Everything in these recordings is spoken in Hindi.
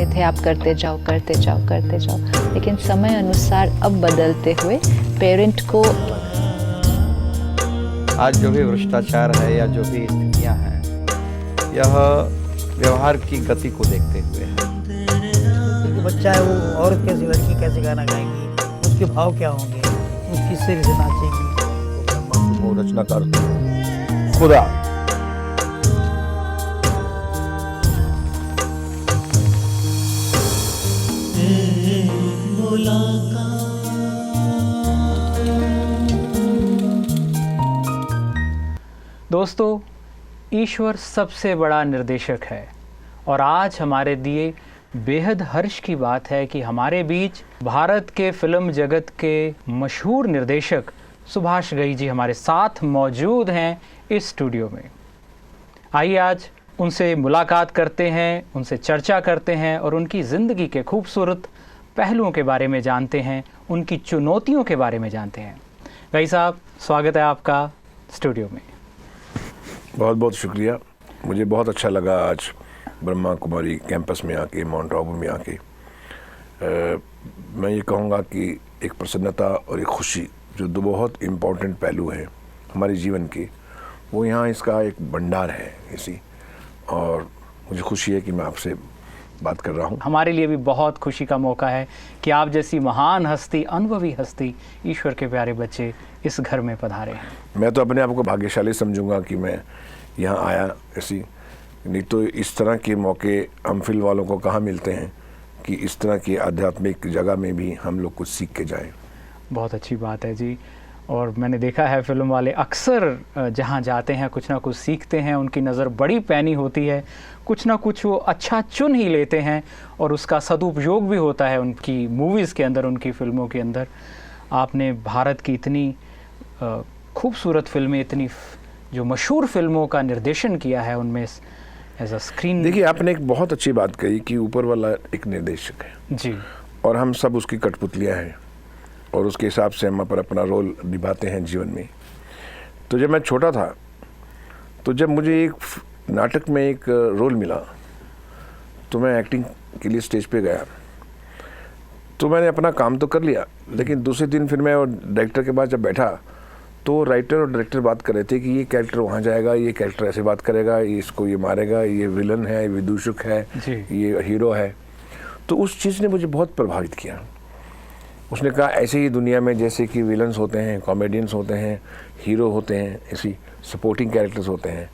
रहे थे आप करते जाओ करते जाओ करते जाओ, लेकिन समय अनुसार अब बदलते हुए पेरेंट को आज जो भी भ्रष्टाचार है या जो भी स्थितियां हैं, यह व्यवहार की गति को देखते हुए है। क्योंकि बच्चा है, वो औरत कैसी, लड़की कैसे गाना गाएंगी, उसके भाव क्या होंगे, वो किस तरह से नाचेंगी। वो रचनाकार खुदा दोस्तों, ईश्वर सबसे बड़ा निर्देशक है और आज हमारे दिए बेहद हर्ष की बात है कि हमारे बीच भारत के फिल्म जगत के मशहूर निर्देशक सुभाष घई जी हमारे साथ मौजूद हैं इस स्टूडियो में। आइए आज उनसे मुलाकात करते हैं, उनसे चर्चा करते हैं और उनकी ज़िंदगी के खूबसूरत पहलुओं के बारे में जानते हैं, उनकी चुनौतियों के बारे में जानते हैं। घई साहब, स्वागत है आपका स्टूडियो में। बहुत बहुत शुक्रिया। मुझे बहुत अच्छा लगा आज ब्रह्मा कुमारी कैंपस में आके, माउंट आबू में आके। मैं ये कहूँगा कि एक प्रसन्नता और एक खुशी, जो दो बहुत इम्पोर्टेंट पहलू हैं हमारे जीवन के, वो यहाँ इसका एक भंडार है इसी। और मुझे खुशी है कि मैं आपसे बात कर रहा हूँ। हमारे लिए भी बहुत खुशी का मौका है कि आप जैसी महान हस्ती, अनुभवी हस्ती, ईश्वर के प्यारे बच्चे इस घर में पधारे हैं। मैं तो अपने आप को भाग्यशाली समझूंगा कि मैं यहाँ आया ऐसी, नहीं तो इस तरह के मौके हम फिल्म वालों को कहाँ मिलते हैं कि इस तरह की आध्यात्मिक जगह में भी हम लोग कुछ सीख के जाएं। बहुत अच्छी बात है जी। और मैंने देखा है फिल्म वाले अक्सर जहाँ जाते हैं कुछ ना कुछ सीखते हैं, उनकी नज़र बड़ी पैनी होती है, कुछ ना कुछ वो अच्छा चुन ही लेते हैं और उसका सदुपयोग भी होता है उनकी मूवीज़ के अंदर, उनकी फिल्मों के अंदर। आपने भारत की इतनी खूबसूरत फिल्में, इतनी जो मशहूर फिल्मों का निर्देशन किया है, उनमें एज अ स्क्रीन। देखिए, आपने एक बहुत अच्छी बात कही कि ऊपर वाला एक निर्देशक है जी, और हम सब उसकी कठपुतलियाँ हैं और उसके हिसाब से हम अपना रोल निभाते हैं जीवन में। तो जब मैं छोटा था, तो जब मुझे एक नाटक में एक रोल मिला, तो मैं एक्टिंग के लिए स्टेज पे गया। तो मैंने अपना काम तो कर लिया, लेकिन दूसरे दिन फिर मैं डायरेक्टर के पास जब बैठा, तो राइटर और डायरेक्टर बात कर रहे थे कि ये कैरेक्टर वहाँ जाएगा, ये कैरेक्टर ऐसे बात करेगा, ये इसको ये मारेगा, ये विलन है, ये विदूषक है, ये हीरो है। तो उस चीज़ ने मुझे बहुत प्रभावित किया। उसने कहा ऐसे ही दुनिया में जैसे कि विलन्स होते हैं, कॉमेडियंस होते हैं, हीरो होते हैं, ऐसी सपोर्टिंग कैरेक्टर्स होते हैं।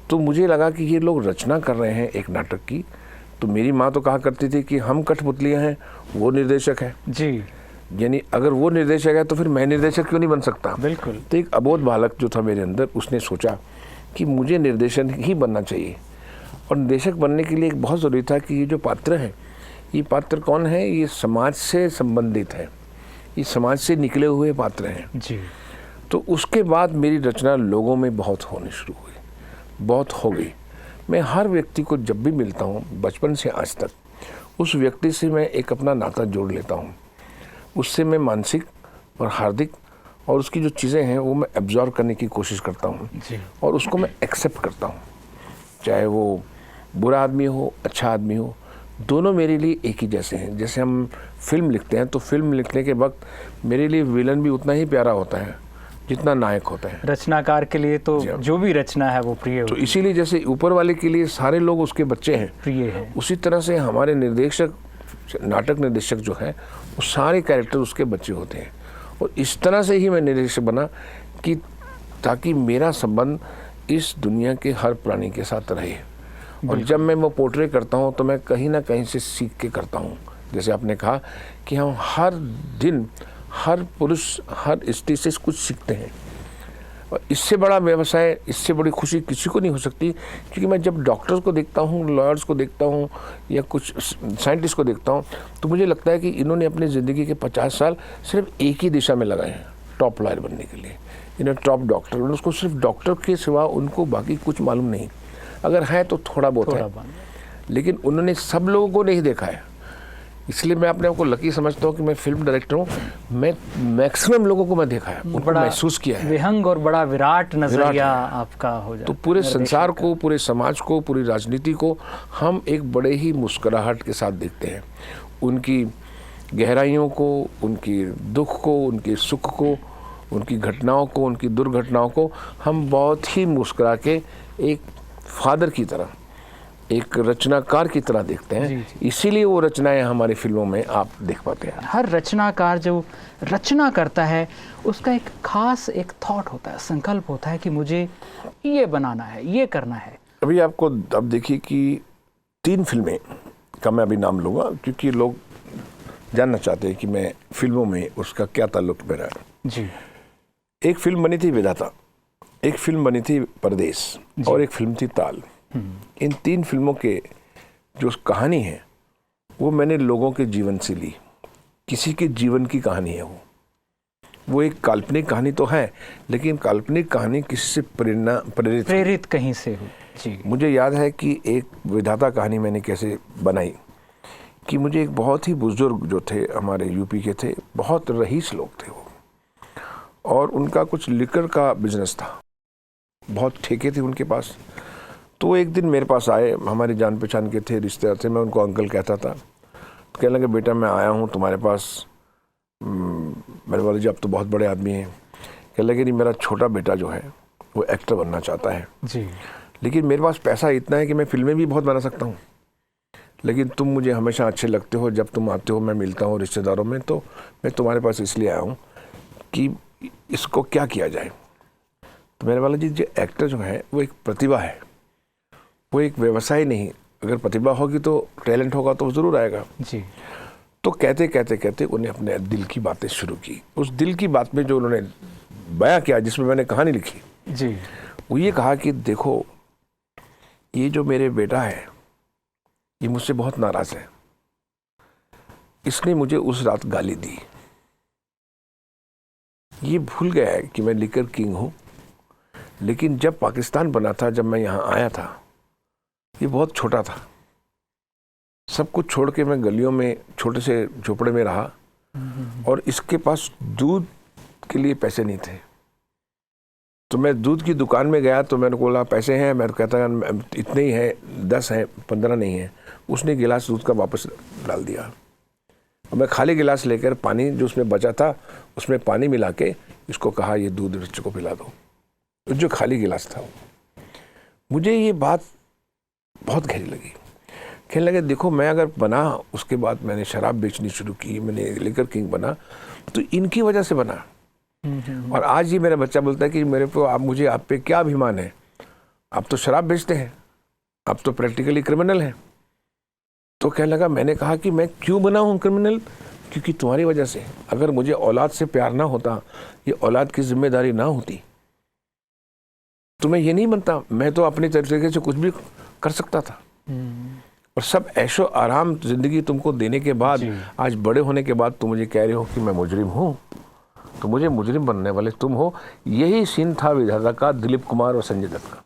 तो मुझे लगा कि ये लोग रचना कर रहे हैं एक नाटक की। तो मेरी माँ तो कहा करती थी कि हम कठपुतलियाँ हैं, वो निर्देशक है जी। यानी अगर वो निर्देशक है तो फिर मैं निर्देशक क्यों नहीं बन सकता। बिल्कुल। तो एक अबोध बालक जो था मेरे अंदर, उसने सोचा कि मुझे निर्देशन ही बनना चाहिए। और निर्देशक बनने के लिए एक बहुत ज़रूरी था कि ये जो पात्र हैं, ये पात्र कौन है, ये समाज से संबंधित है, ये समाज से निकले हुए पात्र हैं जी। तो उसके बाद मेरी रचना लोगों में बहुत होनी शुरू हुई, बहुत हो गई। मैं हर व्यक्ति को जब भी मिलता हूँ, बचपन से आज तक, उस व्यक्ति से मैं एक अपना नाता जोड़ लेता हूँ। उससे मैं मानसिक और हार्दिक और उसकी जो चीज़ें हैं वो मैं एब्जॉर्व करने की कोशिश करता हूँ और उसको मैं एक्सेप्ट करता हूँ। चाहे वो बुरा आदमी हो, अच्छा आदमी हो, दोनों मेरे लिए एक ही जैसे हैं। जैसे हम फिल्म लिखते हैं तो फिल्म लिखने के वक्त मेरे लिए विलन भी उतना ही प्यारा होता है जितना नायक होता है। रचनाकार के लिए तो जो भी रचना है वो प्रिय तो इसीलिए जैसे ऊपर वाले के लिए सारे लोग उसके बच्चे हैं, प्रिय है, उसी तरह से हमारे निर्देशक, नाटक निर्देशक जो है, वो सारे कैरेक्टर उसके बच्चे होते हैं। और इस तरह से ही मैं निर्देशक बना कि ताकि मेरा संबंध इस दुनिया के हर प्राणी के साथ रहे। और जब मैं वो पोर्ट्रे करता हूँ तो मैं कहीं ना कहीं से सीख के करता हूँ। जैसे आपने कहा कि हम हर दिन, हर पुरुष, हर स्त्री से कुछ सीखते हैं। और इससे बड़ा व्यवसाय, इससे बड़ी खुशी किसी को नहीं हो सकती। क्योंकि मैं जब डॉक्टर्स को देखता हूँ, लॉयर्स को देखता हूँ या कुछ साइंटिस्ट को देखता हूँ, तो मुझे लगता है कि इन्होंने अपनी ज़िंदगी के 50 साल सिर्फ एक ही दिशा में लगाए हैं, टॉप लॉयर बनने के लिए, इन्हें टॉप डॉक्टर। उसको सिर्फ डॉक्टर के सिवा उनको बाकी कुछ मालूम नहीं, अगर है तो थोड़ा बहुत है। लेकिन उन्होंने सब लोगों को नहीं देखा है इसलिए मैं अपने आप को लकी समझता हूँ कि मैं फिल्म डायरेक्टर हूँ। मैं मैक्सिमम लोगों को मैं देखा है, उनको महसूस किया है। विहंग और बड़ा विराट नजरिया आपका हो जाता तो पूरे संसार को, पूरे समाज को, पूरी राजनीति को हम एक बड़े ही मुस्कुराहट के साथ देखते हैं। उनकी गहराइयों को, उनकी दुख को, उनके सुख को, उनकी घटनाओं को, उनकी दुर्घटनाओं को हम बहुत ही मुस्कुरा के एक फादर की तरह, एक रचनाकार की तरह देखते हैं। इसीलिए वो रचनाएं हमारी फिल्मों में आप देख पाते हैं। हर रचनाकार जो रचना करता है उसका एक खास एक थॉट होता है, संकल्प होता है कि मुझे ये बनाना है, ये करना है। अभी आपको अब देखिए कि 3 फिल्में का मैं अभी नाम लूँगा, क्योंकि लोग जानना चाहते हैं कि मैं फिल्मों में उसका क्या ताल्लुक मेरा है। जी। एक फिल्म बनी थी विधाता, एक फिल्म बनी थी परदेश, और एक फिल्म थी ताल। इन 3 फिल्मों के जो कहानी है वो मैंने लोगों के जीवन से ली। किसी के जीवन की कहानी है वो एक काल्पनिक कहानी तो है, लेकिन काल्पनिक कहानी किसी से प्रेरित कहीं से हो। जी। मुझे याद है कि एक विधाता कहानी मैंने कैसे बनाई कि मुझे एक बहुत ही बुजुर्ग जो थे हमारे यूपी के थे, बहुत रईस लोग थे वो, और उनका कुछ लिकर का बिजनेस था, बहुत ठेके थे उनके पास। तो एक दिन मेरे पास आए, हमारी जान पहचान के थे, रिश्तेदार थे, मैं उनको अंकल कहता था। तो कहने लगे बेटा मैं आया हूँ तुम्हारे पास। मेरे वाले जी आप तो बहुत बड़े आदमी हैं। कहने लगे नहीं, मेरा छोटा बेटा जो है वो एक्टर बनना चाहता है जी, लेकिन मेरे पास पैसा इतना है कि मैं फिल्में भी बहुत बना सकता हूँ, लेकिन तुम मुझे हमेशा अच्छे लगते हो, जब तुम आते हो मैं मिलता हूँ रिश्तेदारों में, तो मैं तुम्हारे पास इसलिए आया हूँ कि इसको क्या किया जाए। तो मेरे वाला जी जो एक्टर जो है वो एक प्रतिभा है, वो एक व्यवसाय नहीं। अगर प्रतिभा होगी तो टैलेंट होगा तो ज़रूर आएगा। जी। तो कहते कहते कहते उन्हें अपने दिल की बातें शुरू की। उस दिल की बात में जो उन्होंने बयां किया, जिसमें मैंने कहानी लिखी जी, वो ये कहा कि देखो ये जो मेरे बेटा है ये मुझसे बहुत नाराज़ है, इसने मुझे उस रात गाली दी, ये भूल गया है कि मैं लिकर किंग हूँ। लेकिन जब पाकिस्तान बना था, जब मैं यहाँ आया था, ये बहुत छोटा था, सब कुछ छोड़ के मैं गलियों में छोटे से झोपड़े में रहा, और इसके पास दूध के लिए पैसे नहीं थे। तो मैं दूध की दुकान में गया तो मैंने बोला पैसे हैं, मैं कहता इतने ही हैं, 10 हैं, 15 नहीं है। उसने गिलास दूध का वापस डाल दिया, और मैं खाली गिलास लेकर पानी जो उसमें बचा था उसमें पानी मिला के इसको कहा ये दूध बच्चे को पिला दो, जो खाली गिलास था। मुझे ये बात बहुत गहरी लगी। कहने लगे देखो मैं अगर बना, उसके बाद मैंने शराब बेचनी शुरू की, मैंने लिकर किंग बना, तो इनकी वजह से बना। और आज ये मेरा बच्चा बोलता है कि मेरे को मुझे आप पे क्या अभिमान है, आप तो शराब बेचते हैं, आप तो प्रैक्टिकली क्रिमिनल हैं। तो कहने लगा, मैंने कहा कि मैं क्यों बना हूँ क्रिमिनल, क्योंकि तुम्हारी वजह से। अगर मुझे औलाद से प्यार ना होता, ये औलाद की जिम्मेदारी ना होती, तो मैं ये नहीं बनता। मैं तो अपने तरीके से कुछ भी कर सकता था। और सब ऐशो आराम जिंदगी तुमको देने के बाद, आज बड़े होने के बाद तुम मुझे कह रहे हो कि मैं मुजरिम हूँ, तो मुझे मुजरिम बनने वाले तुम हो। यही सीन था विधाता का दिलीप कुमार और संजय दत्त का,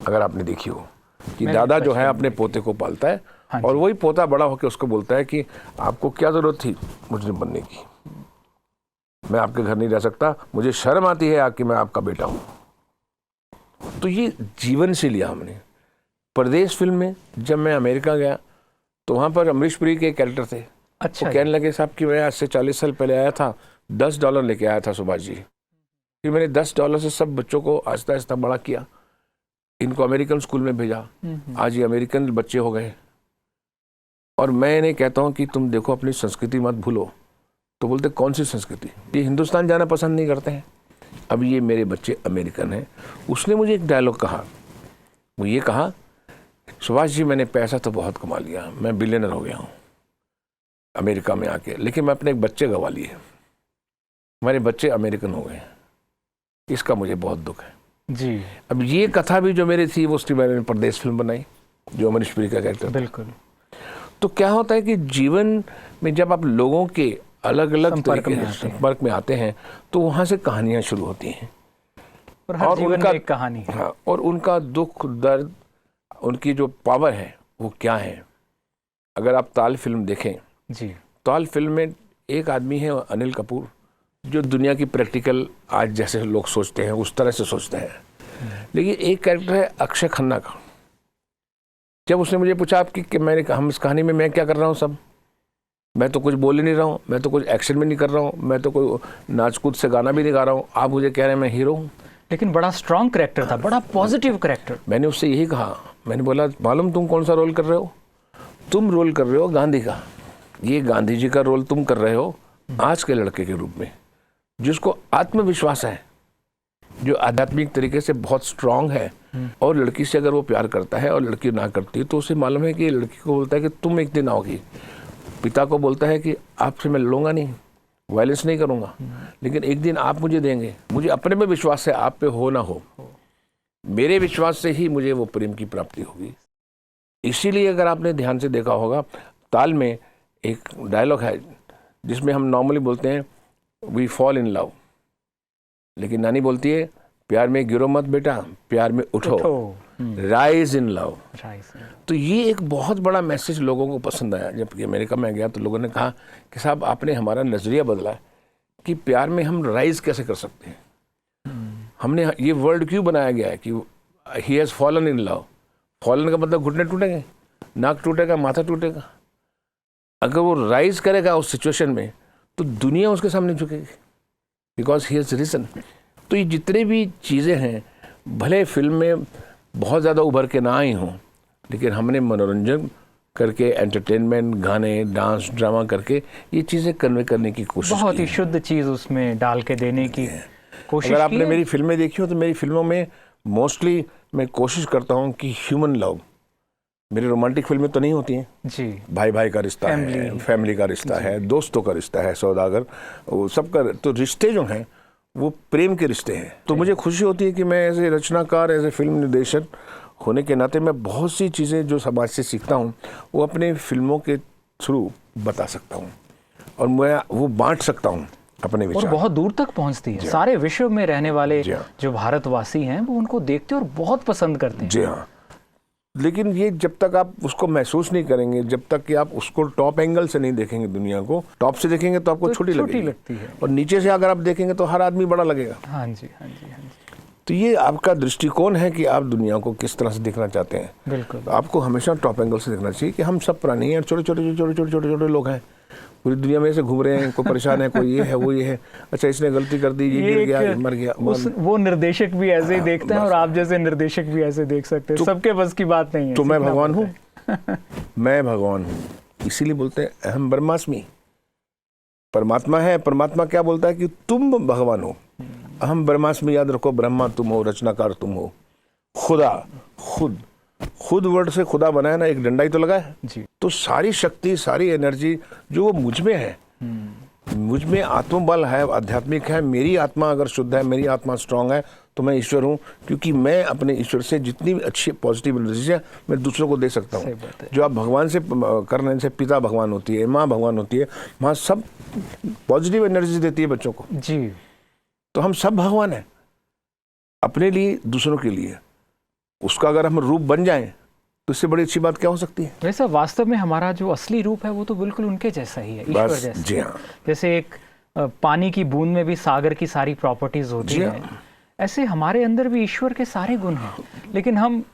अगर आपने देखी हो, कि दादा जो है अपने पोते को पालता है, और वही पोता बड़ा होकर उसको बोलता है कि आपको क्या जरूरत थी मुजरिम बनने की, मैं आपके घर नहीं रह सकता, मुझे शर्म आती है कि मैं आपका बेटा हूँ। तो ये जीवन से लिया हमने। परदेश फिल्म में जब मैं अमेरिका गया तो वहाँ पर अमरीश पुरी के कैरेक्टर थे। अच्छा, वो कहने लगे साहब कि मैं आज से 40 साल पहले आया था, $10 लेके आया था सुभाष जी, फिर मैंने $10 से सब बच्चों को आहिस्ता आहिस्ता बड़ा किया, इनको अमेरिकन स्कूल में भेजा, आज ये अमेरिकन बच्चे हो गए। और मैं इन्हें कहता हूँ कि तुम देखो अपनी संस्कृति मत भूलो, तो बोलते कौन सी संस्कृति, ये हिंदुस्तान जाना पसंद नहीं करते हैं। अब ये मेरे बच्चे अमेरिकन हैं। उसने मुझे एक डायलॉग कहा, वो ये कहा, सुभाष जी मैंने पैसा तो बहुत कमा लिया, मैं बिलियनर हो गया हूँ अमेरिका में आके, लेकिन मैं अपने एक बच्चे गंवा लिए, हमारे बच्चे अमेरिकन हो गए, इसका मुझे बहुत दुख है जी। अब ये कथा भी जो मेरी थी, वो उसकी मैंने परदेश फिल्म बनाई, जो अमरीश पुरी का कैरेक्टर। बिल्कुल। तो क्या होता है कि जीवन में जब आप लोगों के अलग अलग संपर्क में आते हैं, तो वहाँ से कहानियाँ शुरू होती हैं, और हर जीवन में एक कहानी है। हाँ, और उनका दुख दर्द, उनकी जो पावर है वो क्या है। अगर आप ताल फिल्म देखें जी। ताल फिल्म में एक आदमी है अनिल कपूर, जो दुनिया की प्रैक्टिकल आज जैसे लोग सोचते हैं उस तरह से सोचते हैं। लेकिन एक कैरेक्टर है अक्षय खन्ना का। जब उसने मुझे पूछा आपकी कि मैंने कहा हम इस कहानी में मैं क्या कर रहा हूँ, सब मैं तो कुछ बोल ही नहीं रहा हूँ, मैं तो कुछ एक्शन भी नहीं कर रहा हूँ, मैं तो कोई नाच कूद से गाना भी नहीं गा रहा हूँ, आप मुझे कह रहे हैं मैं हीरो हूँ। लेकिन बड़ा स्ट्रॉन्ग कैरेक्टर था, बड़ा पॉजिटिव कैरेक्टर। मैंने उससे यही कहा, मैंने बोला मालूम तुम कौन सा रोल कर रहे हो? तुम रोल कर रहे हो गांधी का। ये गांधी जी का रोल तुम कर रहे हो आज के लड़के के रूप में, जिसको आत्मविश्वास है, जो आध्यात्मिक तरीके से बहुत स्ट्रांग है, और लड़की से अगर वो प्यार करता है और लड़की ना करती है तो उसे मालूम है कि लड़की को बोलता है कि तुम एक दिन आओगी, पिता को बोलता है कि आपसे मैं लड़ूंगा नहीं, वायलेंस नहीं करूंगा, लेकिन एक दिन आप मुझे देंगे, मुझे अपने में विश्वास है, आप पे हो ना हो, मेरे विश्वास से ही मुझे वो प्रेम की प्राप्ति होगी। इसीलिए अगर आपने ध्यान से देखा होगा, ताल में एक डायलॉग है जिसमें हम नॉर्मली बोलते हैं वी फॉल इन लव, लेकिन नानी बोलती है प्यार में गिरो मत बेटा, प्यार में उठो, राइज इन लव। तो ये एक बहुत बड़ा मैसेज लोगों को पसंद आया। जब अमेरिका में गया तो लोगों ने कहा कि साहब आपने हमारा नजरिया बदला कि प्यार में हम राइज कैसे कर सकते हैं। हमने ये वर्ड क्यों बनाया गया है कि he has fallen in love. Fallen का मतलब घुटने टूटेंगे, नाक टूटेगा, माथा टूटेगा। अगर वो राइज करेगा उस सिचुएशन में तो दुनिया उसके सामने झुकेगी, बिकॉज ही हैज रिजन। तो ये जितने भी चीज़ें हैं, भले फिल्म में बहुत ज़्यादा उभर के ना आई हों, लेकिन हमने मनोरंजन करके, एंटरटेनमेंट, गाने, डांस, ड्रामा करके ये चीज़ें कन्वे करने की कोशिश की। बहुत ही शुद्ध चीज़ उसमें डाल के देने की कोशिश। अगर आपने मेरी फिल्में देखी हो तो मेरी फिल्मों में मोस्टली मैं कोशिश करता हूँ कि ह्यूमन लव, मेरी रोमांटिक फिल्में तो नहीं होती हैं जी, भाई भाई का रिश्ता है, फैमिली का रिश्ता है, दोस्तों का रिश्ता है, सौदागर, वो सबका, तो रिश्ते जो हैं वो प्रेम के रिश्ते हैं। तो मुझे खुशी होती है कि मैं एज ए रचनाकार, एज ए फिल्म निर्देशक होने के नाते मैं बहुत सी चीज़ें जो समाज से सीखता हूँ वो अपने फिल्मों के थ्रू बता सकता हूँ, और मैं वो बांट सकता हूँ अपने विचार, और बहुत दूर तक पहुंचती है। सारे विश्व में रहने वाले जो भारतवासी हैं वो उनको देखते और बहुत पसंद करते हैं। जी हाँ। लेकिन ये जब तक आप उसको महसूस नहीं करेंगे, जब तक कि आप उसको टॉप एंगल से नहीं देखेंगे, दुनिया को टॉप से देखेंगे तो आपको छोटी लगती है, और नीचे से अगर आप देखेंगे तो हर आदमी बड़ा लगेगा। हाँ जी, हाँ जी, हाँ जी। तो ये आपका दृष्टिकोण है कि आप दुनिया को किस तरह से देखना चाहते हैं। बिल्कुल। तो आपको हमेशा टॉप एंगल से देखना चाहिए कि हम सब प्राणी हैं, छोटे छोटे लोग हैं, पूरी दुनिया में ऐसे घूम रहे हैं, कोई परेशान है, कोई ये है, वो ये है, अच्छा इसने गलती कर दी, ये गिर गया, ये मर गया। वो निर्देशक भी ऐसे ही देखते हैं और आप जैसे निर्देशक भी ऐसे देख सकते हैं। सबके बस की बात नहीं है। तो मैं भगवान हूँ मैं भगवान हूँ, इसीलिए बोलते हैं अहम ब्रह्मास्मि। परमात्मा है, परमात्मा क्या बोलता है कि तुम भगवान हो। अहम ब्रह्मास्मि याद रखो, ब्रह्मा तुम हो, रचनाकार तुम हो, खुदा, खुद वर्ड से खुदा बनाया ना, एक डंडा ही तो लगा है जी। तो सारी शक्ति, सारी एनर्जी जो वो मुझ में है, मुझ में आत्मबल है, आध्यात्मिक है। मेरी आत्मा अगर शुद्ध है, मेरी आत्मा स्ट्रांग है तो मैं ईश्वर हूँ, क्योंकि मैं अपने ईश्वर से जितनी भी अच्छी पॉजिटिव एनर्जी है मैं दूसरों को दे सकता हूँ। जो आप भगवान से करने से, पिता भगवान होती है, माँ भगवान होती है, माँ सब पॉजिटिव एनर्जी देती है बच्चों को जी। तो हम सब भगवान हैं अपने लिए, दूसरों के लिए। उसका अगर हम रूप बन जाएं तो इससे बड़ी अच्छी बात क्या हो सकती है। वैसा वास्तव में हमारा जो असली रूप है वो तो बिल्कुल उनके जैसा ही है, ईश्वर जैसा। जी हाँ। जैसे एक पानी की बूंद में भी सागर की सारी प्रॉपर्टीज होती हैं, ऐसे हमारे अंदर भी ईश्वर के सारे गुण हैं, लेकिन हम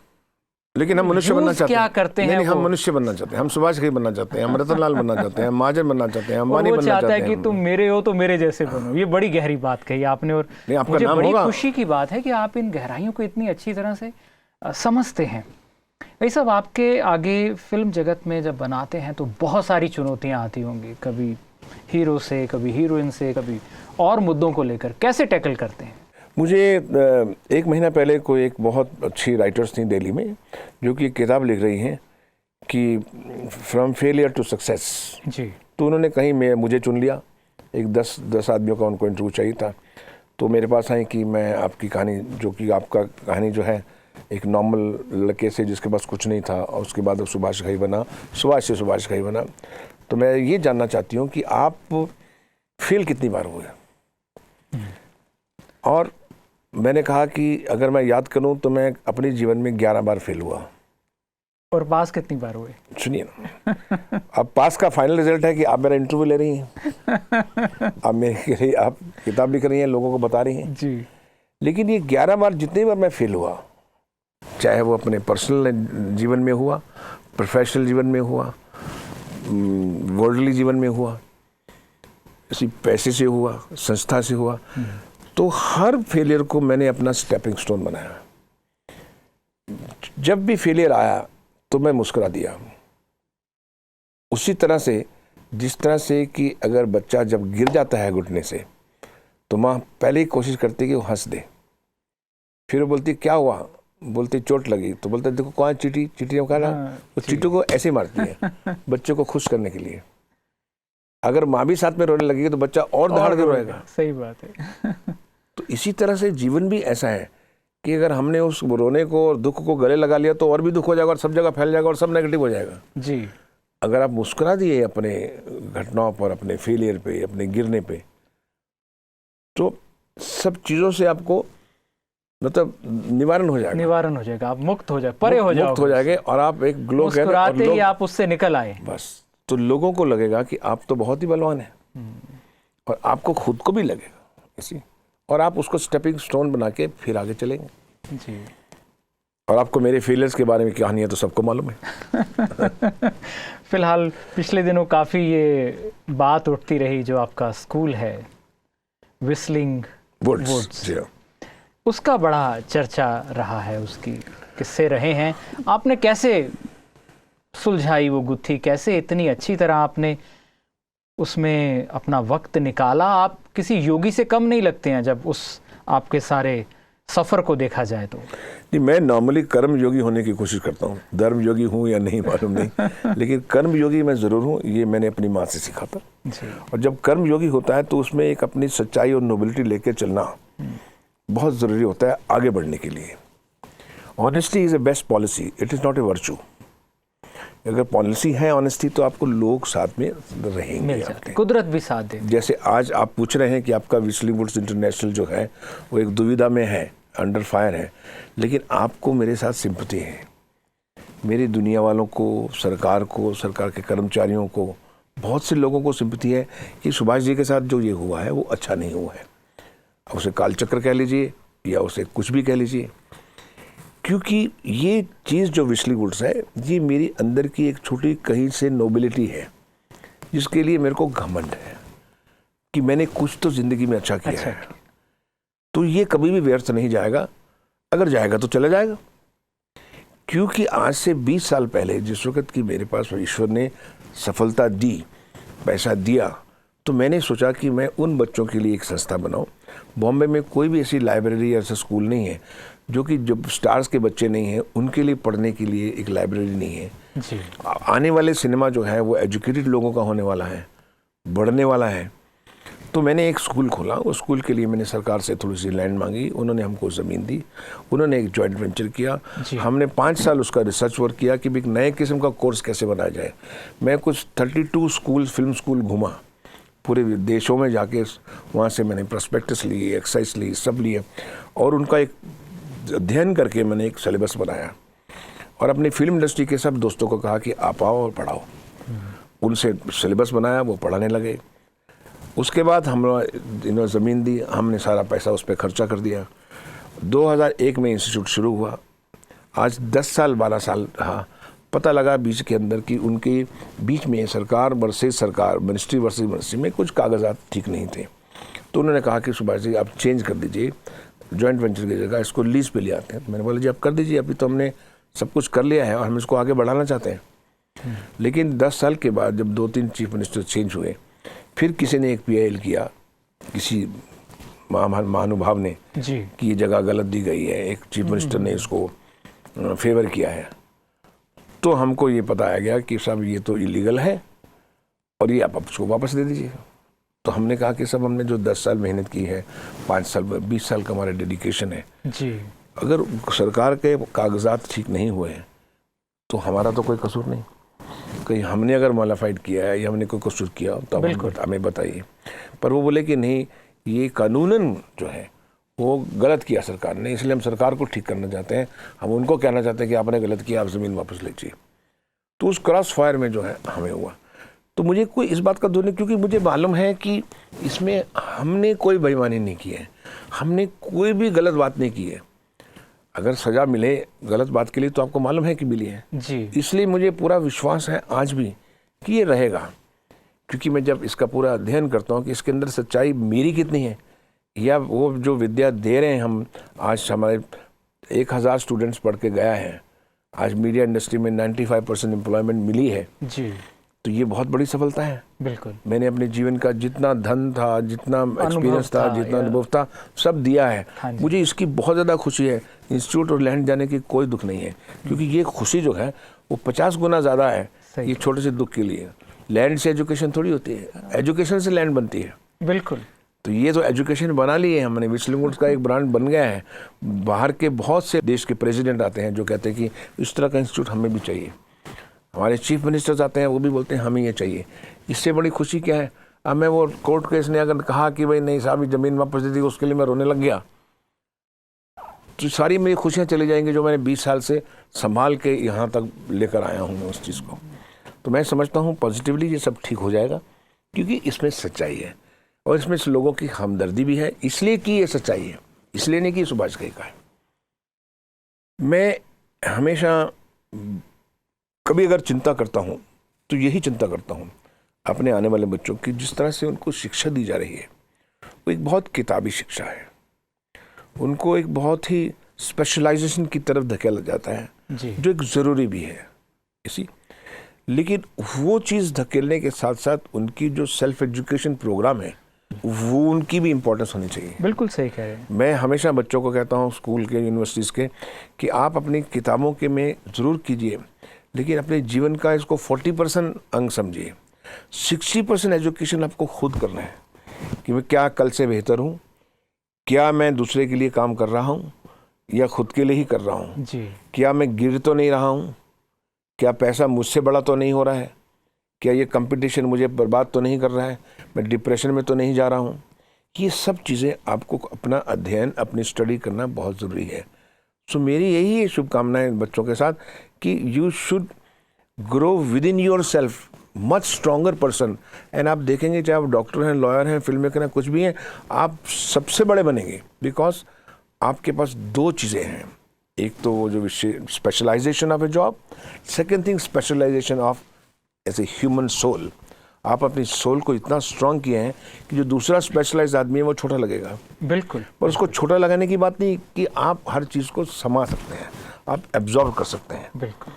मनुष्य बनना चाहते हैं। क्या करते हैं? नहीं, हम मनुष्य बनना चाहते हैं, हम सुभाष घई बनना चाहते हैं, हम रतनलाल बनना चाहते हैं, हम महाजन बनना चाहते हैं, अंबानी बनना चाहते हैं। कि तुम मेरे हो तो मेरे जैसे बनो। ये बड़ी गहरी बात कही आपने, और मुझे बड़ी खुशी की बात है कि आप इन गहराइयों को इतनी अच्छी तरह से समझते हैं। भाई साहब, आपके आगे फिल्म जगत में जब बनाते हैं तो बहुत सारी चुनौतियां आती होंगी, कभी हीरो से, कभी हीरोइन से, कभी और मुद्दों को लेकर कैसे टैकल करते हैं? मुझे 1 महीना पहले कोई एक बहुत अच्छी राइटर्स थी दिल्ली में, जो कि एक किताब लिख रही हैं कि फ्रॉम फेलियर टू सक्सेस जी। तो उन्होंने कहीं मुझे चुन लिया, एक 10 आदमियों का उनको इंटरव्यू चाहिए था, तो मेरे पास आई कि मैं आपकी कहानी, जो कि आपका कहानी जो है एक नॉर्मल लड़के से जिसके पास कुछ नहीं था और उसके बाद सुभाष घई बना, सुभाष से सुभाष घई बना, तो मैं ये जानना चाहती हूँ कि आप फेल कितनी बार हुए। और मैंने कहा कि अगर मैं याद करूं तो मैं अपने जीवन में 11 बार फेल हुआ। और पास कितनी बार हुए? सुनिए ना, अब पास का फाइनल रिजल्ट है कि आप मेरा इंटरव्यू ले रही हैं, आप मेरे लिए आप किताब लिख रही हैं, लोगों को बता रही हैं। जी। लेकिन ये 11 बार जितनी बार मैं फेल हुआ, चाहे वो अपने पर्सनल जीवन में हुआ, प्रोफेशनल जीवन में हुआ, वर्ल्डली जीवन में हुआ, इसी पैसे से हुआ, संस्था से हुआ, तो हर फेलियर को मैंने अपना स्टेपिंग स्टोन बनाया। जब भी फेलियर आया तो मैं मुस्कुरा दिया। उसी तरह से, जिस तरह से कि अगर बच्चा जब गिर जाता है घुटने से तो माँ पहले ही कोशिश करती कि वो हंस दे, फिर वो बोलती क्या हुआ, बोलती चोट लगी, तो बोलते देखो कौन चींटी, चींटी ने कहा ना, वो चींटू को ऐसे मारती है बच्चों को खुश करने के लिए। अगर माँ भी साथ में रोने लगेगी तो बच्चा और दहाड़ के रोएगा। सही बात है। तो इसी तरह से जीवन भी ऐसा है कि अगर हमने उस रोने को और दुख को गले लगा लिया तो और भी दुख हो जाएगा और सब जगह फैल जाएगा और सब नेगेटिव हो जाएगा। जी। अगर आप मुस्कुरा दिए अपने घटनाओं पर, अपने फेलियर पे, अपने गिरने पे, तो सब चीज़ों से आपको मतलब निवारण हो जाएगा। निवारण हो जाएगा, आप मुक्त हो जाए, परे हो जाओगे, मुक्त हो जाएंगे और आप एक ग्लो मुस्कुराते ही आप उससे निकल आए। बस, तो लोगों को लगेगा कि आप तो बहुत ही बलवान हैं और आपको खुद को भी लगेगा इसी, और आप उसको स्टेपिंग स्टोन बना के फिर आगे चलेंगे। जी। और आपको मेरे फेलियर्स के बारे में कहानी है तो सबको मालूम है। फिलहाल पिछले दिनों काफ़ी ये बात उठती रही जो आपका स्कूल है व्हिस्लिंग वुड्स, जी हाँ। उसका बड़ा चर्चा रहा है, उसकी किस्से रहे हैं। आपने कैसे सुलझाई वो गुत्थी, कैसे इतनी अच्छी तरह आपने उसमें अपना वक्त निकाला? आप किसी योगी से कम नहीं लगते हैं जब उस आपके सारे सफ़र को देखा जाए तो। नहीं, मैं नॉर्मली कर्म योगी होने की कोशिश करता हूँ, धर्म योगी हूँ या नहीं मालूम नहीं लेकिन कर्म योगी मैं ज़रूर हूँ। ये मैंने अपनी माँ से सीखा था। और जब कर्म योगी होता है तो उसमें एक अपनी सच्चाई और नोबिलिटी लेकर चलना बहुत ज़रूरी होता है आगे बढ़ने के लिए। Honesty is a best policy, it is not a virtue. अगर पॉलिसी है ऑनेस्टी तो आपको लोग साथ में रहेंगे, आपके कुदरत भी साथ दे। जैसे आज आप पूछ रहे हैं कि आपका व्हिस्लिंग वुड्स इंटरनेशनल जो है वो एक दुविधा में है, अंडर फायर है, लेकिन आपको मेरे साथ सिंपैथी है। मेरी दुनिया वालों को, सरकार को, सरकार के कर्मचारियों को, बहुत से लोगों को सिंपैथी है कि सुभाष जी के साथ जो ये हुआ है वो अच्छा नहीं हुआ है। अब उसे कालचक्र कह लीजिए या उसे कुछ भी कह लीजिए, क्योंकि ये चीज़ जो व्हिस्लिंग वुड्स है ये मेरी अंदर की एक छोटी कहीं से नोबिलिटी है जिसके लिए मेरे को घमंड है कि मैंने कुछ तो ज़िंदगी में अच्छा किया है। तो ये कभी भी व्यर्थ नहीं जाएगा, अगर जाएगा तो चला जाएगा। क्योंकि आज से 20 साल पहले जिस वक्त की मेरे पास ईश्वर ने सफलता दी, पैसा दिया, तो मैंने सोचा कि मैं उन बच्चों के लिए एक संस्था बनाऊं। बॉम्बे में कोई भी ऐसी लाइब्रेरी या ऐसा स्कूल नहीं है जो कि जो स्टार्स के बच्चे नहीं हैं उनके लिए पढ़ने के लिए एक लाइब्रेरी नहीं है। जी। आने वाले सिनेमा जो है वो एजुकेटेड लोगों का होने वाला है, बढ़ने वाला है। तो मैंने एक स्कूल खोला। उस स्कूल के लिए मैंने सरकार से थोड़ी सी लैंड मांगी, उन्होंने हमको ज़मीन दी, उन्होंने एक जॉइंट वेंचर किया। हमने 5 साल उसका रिसर्च वर्क किया कि एक नए किस्म का कोर्स कैसे बनाया जाए। मैं कुछ 32 स्कूल, फिल्म स्कूल घूमा पूरे देशों में जाके, वहाँ से मैंने प्रोस्पेक्टस लिए, एक्सरसाइज ली, सब लिए, और उनका एक अध्ययन करके मैंने एक सिलेबस बनाया और अपनी फिल्म इंडस्ट्री के सब दोस्तों को कहा कि आप आओ और पढ़ाओ। उनसे सिलेबस बनाया, वो पढ़ाने लगे। उसके बाद हम इन्होंने ज़मीन दी, हमने सारा पैसा उस पर खर्चा कर दिया। 2001 में इंस्टीट्यूट शुरू हुआ। आज 10 साल 12 साल रहा। पता लगा बीच के अंदर कि उनके बीच में सरकार वर्सेस सरकार, मिनिस्ट्री वर्सेस मिनिस्ट्री में कुछ कागजात ठीक नहीं थे। तो उन्होंने कहा कि सुभाष जी आप चेंज कर दीजिए, जॉइंट वेंचर की जगह इसको लीज पे ले आते हैं। मैंने बोला जी आप कर दीजिए, अभी तो हमने सब कुछ कर लिया है और हम इसको आगे बढ़ाना चाहते हैं। लेकिन 10 साल के बाद जब 2-3 चीफ मिनिस्टर चेंज हुए, फिर किसी ने एक PIL किया, किसी महानुभाव ने जी कि ये जगह गलत दी गई है, एक चीफ मिनिस्टर ने इसको फेवर किया है। तो हमको ये बताया गया कि साहब ये तो इलीगल है और ये आप उसको वापस दे दीजिए। तो हमने कहा कि सब हमने जो 10 साल मेहनत की है, 5 साल 20 साल का हमारा डेडिकेशन है, जी, अगर सरकार के कागजात ठीक नहीं हुए हैं तो हमारा तो कोई कसूर नहीं। कहीं हमने अगर मॉडिफाइड किया है या हमने कोई कसूर किया तो हमें बताइए। पर वो बोले कि नहीं, ये कानूनन जो है वो गलत किया सरकार ने, इसलिए हम सरकार को ठीक करना चाहते हैं। हम उनको कहना चाहते हैं कि आपने गलत किया, आप ज़मीन वापस लीजिए। तो उस क्रॉस फायर में जो है हमें हुआ। तो मुझे कोई इस बात का दुख नहीं, क्योंकि मुझे मालूम है कि इसमें हमने कोई बेईमानी नहीं की है, हमने कोई भी गलत बात नहीं की है। अगर सज़ा मिले गलत बात के लिए तो आपको मालूम है कि मिली है जी। इसलिए मुझे पूरा विश्वास है आज भी कि ये रहेगा, क्योंकि मैं जब इसका पूरा अध्ययन करता हूँ कि इसके अंदर सच्चाई मेरी कितनी है, या वो जो विद्या दे रहे हैं हम, आज हमारे 1000 स्टूडेंट्स पढ़ के गया है, आज मीडिया इंडस्ट्री में 95% एम्प्लॉयमेंट मिली है, जी तो ये बहुत बड़ी सफलता है। बिल्कुल। मैंने अपने जीवन का जितना धन था, जितना एक्सपीरियंस था, जितना अनुभव था, सब दिया है। हाँ जी। मुझे इसकी बहुत ज़्यादा खुशी है। इंस्टीट्यूट और लैंड जाने की कोई दुख नहीं है, क्योंकि ये खुशी जो है वो 50 गुना ज़्यादा है सही। ये छोटे से दुख के लिए। लैंड से एजुकेशन थोड़ी होती है, एजुकेशन से लैंड बनती है। बिल्कुल। तो ये तो एजुकेशन बना ली है हमने, विस्लिंगवुड्स का एक ब्रांड बन गया है। बाहर के बहुत से देश के प्रेसिडेंट आते हैं जो कहते हैं कि इस तरह का इंस्टीट्यूट हमें भी चाहिए। हमारे चीफ मिनिस्टर्स आते हैं, वो भी बोलते हैं हमें ये चाहिए। इससे बड़ी खुशी क्या है? अब मैं वो कोर्ट केस ने अगर कहा कि भाई नहीं साहब ज़मीन वापस दे दी, उसके लिए मैं रोने लग गया, तो सारी मेरी खुशियाँ चली जाएंगी जो मैंने 20 साल से संभाल के यहाँ तक लेकर आया हूँ मैं उस चीज़ को। तो मैं समझता हूँ पॉजिटिवली ये सब ठीक हो जाएगा, क्योंकि इसमें सच्चाई है और इसमें लोगों की हमदर्दी भी है, इसलिए कि ये सच्चाई है, इसलिए नहीं कि सुभाष घई का है। मैं हमेशा कभी अगर चिंता करता हूँ तो यही चिंता करता हूँ अपने आने वाले बच्चों की, जिस तरह से उनको शिक्षा दी जा रही है वो एक बहुत किताबी शिक्षा है। उनको एक बहुत ही स्पेशलाइजेशन की तरफ धकेला जाता है जी। जो एक ज़रूरी भी है इसी, लेकिन वो चीज़ धकेलने के साथ साथ उनकी जो सेल्फ एजुकेशन प्रोग्राम है वो उनकी भी इम्पोर्टेंस होनी चाहिए। बिल्कुल सही कह रहे हैं। मैं हमेशा बच्चों को कहता हूँ स्कूल के, यूनिवर्सिटीज़ के, कि आप अपनी किताबों के में ज़रूर कीजिए, लेकिन अपने जीवन का इसको 40% अंग समझिए। 60% एजुकेशन आपको खुद करना है कि मैं क्या कल से बेहतर हूँ, क्या मैं दूसरे के लिए काम कर रहा हूँ या खुद के लिए ही कर रहा हूँ, जी। क्या मैं गिर तो नहीं रहा हूँ, क्या पैसा मुझसे बड़ा तो नहीं हो रहा है, क्या ये कंपटीशन मुझे बर्बाद तो नहीं कर रहा है, मैं डिप्रेशन में तो नहीं जा रहा हूँ। ये सब चीज़ें आपको अपना अध्ययन, अपनी स्टडी करना बहुत ज़रूरी है। सो मेरी यही शुभकामनाएं बच्चों के साथ कि you should grow with in your self much stronger person. And आप देखेंगे चाहे आप डॉक्टर हैं, लॉयर हैं, फिल्म मेकर हैं, कुछ भी हैं, आप सबसे बड़े बनेंगे, बिकॉज आपके पास 2 चीज़ें हैं। एक तो वो जो विषय specialisation of a job, second thing specialisation of as a human soul. आप अपनी सोल को इतना स्ट्रांग किए हैं कि जो दूसरा स्पेशलाइज्ड आदमी है वो छोटा लगेगा। बिल्कुल। पर उसको छोटा लगाने की बात नहीं कि आप हर चीज़ को समा सकते हैं, आप एब्जॉर्व कर सकते हैं। बिल्कुल।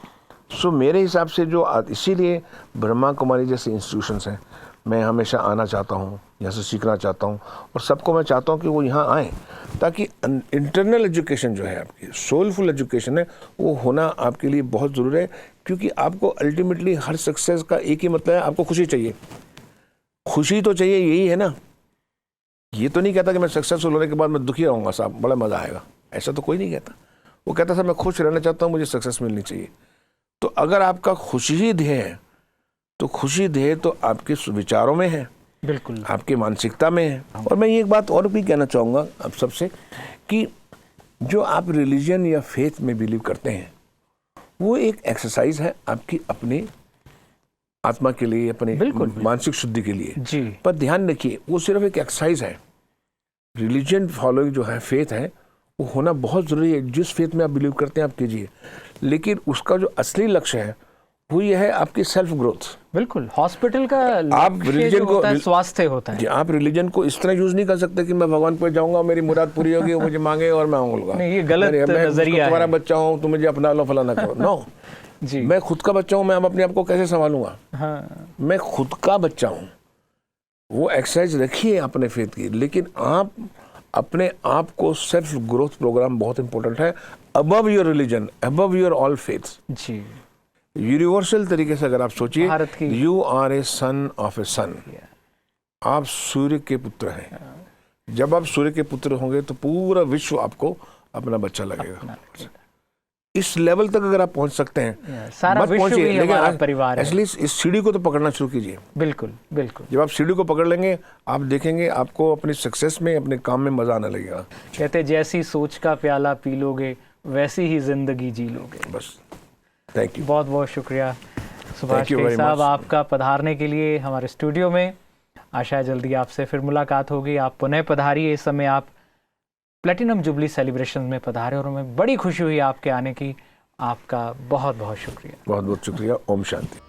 सो मेरे हिसाब से जो इसीलिए ब्रह्मा कुमारी जैसे इंस्टीट्यूशंस हैं, मैं हमेशा आना चाहता हूँ, यहाँ से सीखना चाहता हूँ, और सबको मैं चाहता हूँ कि वो यहाँ आएँ, ताकि इंटरनल एजुकेशन जो है आपकी सोलफुल एजुकेशन है वो होना आपके लिए बहुत ज़रूरी है। क्योंकि आपको अल्टीमेटली हर सक्सेस का एक ही मतलब है, आपको खुशी चाहिए। खुशी तो चाहिए, यही है ना। ये तो नहीं कहता कि मैं सक्सेसफुल होने के बाद मैं दुखी रहूँगा साहब, बड़ा मज़ा आएगा, ऐसा तो कोई नहीं कहता। वो कहता सर मैं खुश रहना चाहता हूँ, मुझे सक्सेस मिलनी चाहिए। तो अगर आपका खुशी ही ध्येय है तो खुशी ध्येय तो आपके विचारों में है, बिल्कुल, आपकी मानसिकता में है। और मैं ये एक बात और भी कहना चाहूँगा आप सबसे कि जो आप रिलीजन या फेथ में बिलीव करते हैं वो एक एक्सरसाइज है आपकी अपनी आत्मा के लिए, अपने मानसिक शुद्धि के लिए जी। पर ध्यान रखिए वो सिर्फ एक एक्सरसाइज है। रिलीजन फॉलोइंग जो है, फेथ है, वो होना बहुत ज़रूरी है। जिस फेथ में आप बिलीव करते हैं आप कीजिए, लेकिन उसका जो असली लक्ष्य है वो ये है आपकी सेल्फ ग्रोथ। बिल्कुल, हॉस्पिटल का आप रिलीजन को स्वास्थ्य होता है। आप रिलीजन को इस तरह यूज नहीं कर सकते कि मैं भगवान पे जाऊंगा, मेरी मुराद पूरी होगी, वो मुझे मांगे और मैं आऊंगा। नहीं, ये गलत नजरिया है। तुम्हारा बच्चा हूँ तो मुझे अपना लो, फलाना करो। नो जी, मैं खुद का बच्चा हूँ, मैं अपने आप को कैसे संभालूंगा? हाँ, मैं खुद का बच्चा हूँ। वो एक्सरसाइज रखिए अपने फेथ की, लेकिन आप अपने आप को सेल्फ ग्रोथ प्रोग्राम बहुत इंपॉर्टेंट है, above your religion, above your all faiths. जी, यूनिवर्सल तरीके से अगर आप सोचिए, भारत की you are a son of a sun. आप सूर्य के पुत्र हैं। जब आप सूर्य के पुत्र होंगे तो पूरा विश्व आपको अपना बच्चा लगेगा। इस लेवल तक अगर आप पहुंच सकते हैं, सारा मत विश्व पहुंचिए, भी लेकिन हमारा परिवार है। एटलीस्ट इस सीढ़ी को तो पकड़ना शुरू कीजिए। बिल्कुल बिल्कुल। जब आप सीढ़ी को पकड़ लेंगे, आप देखेंगे आपको अपनी सक्सेस में, अपने काम में मजा आने लगेगा। कहते जैसी सोच का प्याला पी लोगे वैसी ही जिंदगी जी लोगे। बस, थैंक यू। बहुत बहुत शुक्रिया सुभाष you घई very साहब much. आपका पधारने के लिए हमारे स्टूडियो में। आशा है जल्दी आपसे फिर मुलाकात होगी। आप पुनः पधारिए। इस समय आप प्लेटिनम जुबली सेलिब्रेशन में पधारे और हमें बड़ी खुशी हुई आपके आने की। आपका बहुत बहुत शुक्रिया। बहुत बहुत शुक्रिया। ओम शांति।